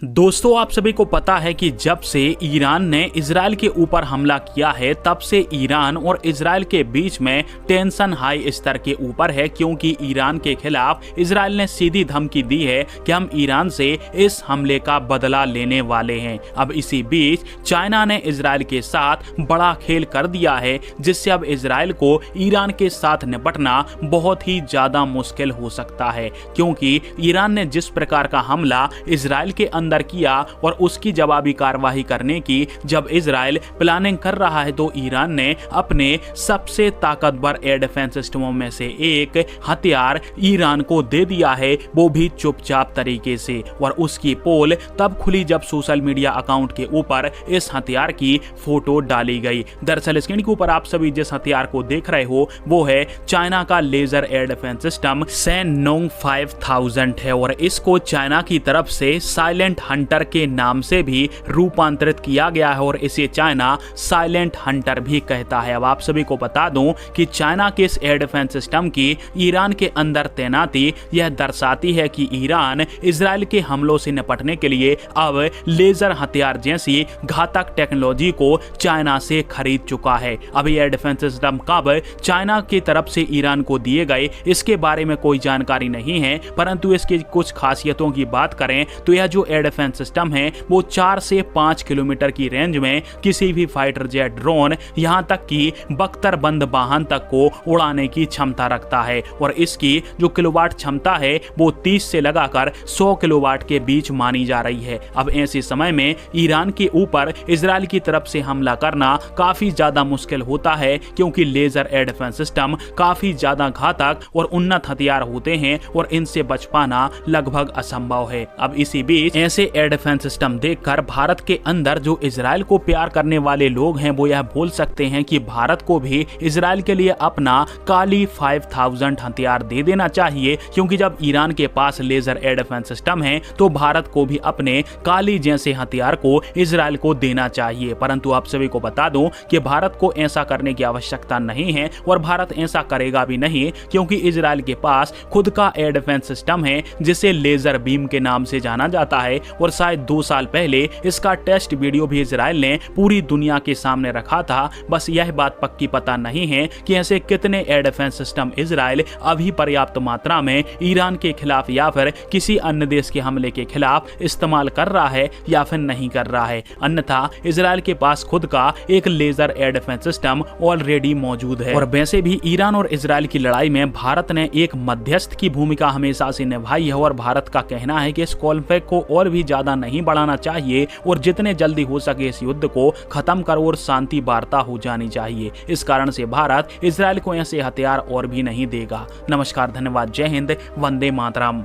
दोस्तों, आप सभी को पता है कि जब से ईरान ने इजराइल के ऊपर हमला किया है तब से ईरान और इजराइल के बीच में टेंशन हाई स्तर के ऊपर है, क्योंकि ईरान के खिलाफ इजराइल ने सीधी धमकी दी है कि हम ईरान से इस हमले का बदला लेने वाले हैं। अब इसी बीच चाइना ने इजराइल के साथ बड़ा खेल कर दिया है, जिससे अब इजराइल को ईरान के साथ निपटना बहुत ही ज्यादा मुश्किल हो सकता है, क्योंकि ईरान ने जिस प्रकार का हमला इजराइल के अंदर किया और उसकी जवाबी कार्रवाई करने की जब इजराइल प्लानिंग कर रहा है, तो ईरान ने अपने सबसे ताकतवर एयर डिफेंस सिस्टमों में से एक हथियार ईरान को दे दिया है, वो भी चुपचाप तरीके से। और उसकी पोल तब खुली जब सोशल मीडिया अकाउंट के ऊपर इस हथियार की फोटो डाली गई। दरअसल स्क्रीन के ऊपर आप सभी जिस हथियार को देख रहे हो वो है चाइना का लेजर एयर डिफेंस सिस्टम सैनडोंग 5000 है, और इसको चाइना की तरफ से साइलेंट हंटर के नाम से भी रूपांतरित किया गया है, और इसे चाइना साइलेंट हंटर भी कहता है। अब आप सभी को बता दूं कि चाइना के इस एयर डिफेंस सिस्टम की ईरान के अंदर तैनाती यह दर्शाती है कि ईरान इजराइल के हमलों से निपटने के लिए अब लेजर हथियार जैसी घातक टेक्नोलॉजी को चाइना से खरीद चुका है। अब एयर डिफेंस सिस्टम कब चाइना की तरफ से ईरान को दिए गए इसके बारे में कोई जानकारी नहीं है, परंतु इसकी कुछ खासियतों की बात करें तो यह जो एयर डिफेंस सिस्टम है वो 4 से 5 किलोमीटर की रेंज में किसी भी फाइटर जेट, ड्रोन, यहां तक कि बख्तरबंद वाहन तक को उड़ाने की क्षमता रखता है, और इसकी जो किलोवाट क्षमता है वो 30 से लगाकर 100 किलोवाट के बीच मानी जा रही है। अब ऐसे समय में ईरान के ऊपर इजराइल की तरफ से हमला करना काफी ज्यादा मुश्किल होता है, क्योंकि लेजर एयर डिफेंस सिस्टम काफी ज्यादा घातक और उन्नत हथियार होते हैं और इनसे बच पाना लगभग असंभव है। अब इसी बीच ऐसे एयर डिफेंस सिस्टम देखकर भारत के अंदर जो इजराइल को प्यार करने वाले लोग हैं वो यह बोल सकते हैं कि भारत को भी इजराइल के लिए अपना काली 5000 हथियार दे देना चाहिए, क्योंकि जब ईरान के पास लेजर एयर डिफेंस सिस्टम है तो भारत को भी अपने काली जैसे हथियार को इजराइल को देना चाहिए। परंतु आप सभी को बता दूं कि भारत को ऐसा करने की आवश्यकता नहीं है और भारत ऐसा करेगा भी नहीं, क्योंकि इजराइल के पास खुद का एयर डिफेंस सिस्टम है जिसे लेजर बीम के नाम से जाना जाता है, और शायद 2 साल पहले इसका टेस्ट वीडियो भी इजराइल ने पूरी दुनिया के सामने रखा था। बस यह बात पक्की पता नहीं है कि ऐसे कितने एयर डिफेंस सिस्टम इजराइल अभी पर्याप्त मात्रा में ईरान के खिलाफ या फिर किसी अन्य देश के हमले के खिलाफ इस्तेमाल कर रहा है या फिर नहीं कर रहा है। अन्यथा इजराइल के पास खुद का एक laser air defence system already मौजूद है। और वैसे भी ईरान और इजराइल की लड़ाई में भारत ने एक मध्यस्थ की भूमिका हमेशा से निभाई है, और भारत का कहना है कि इस कॉन्फ्लिक्ट को और भी ज्यादा नहीं बढ़ाना चाहिए और जितने जल्दी हो सके इस युद्ध को खत्म कर और शांति वार्ता हो जानी चाहिए। इस कारण से भारत इजराइल को ऐसे हथियार और भी नहीं देगा। नमस्कार, धन्यवाद, जय हिंद, वंदे मातरम।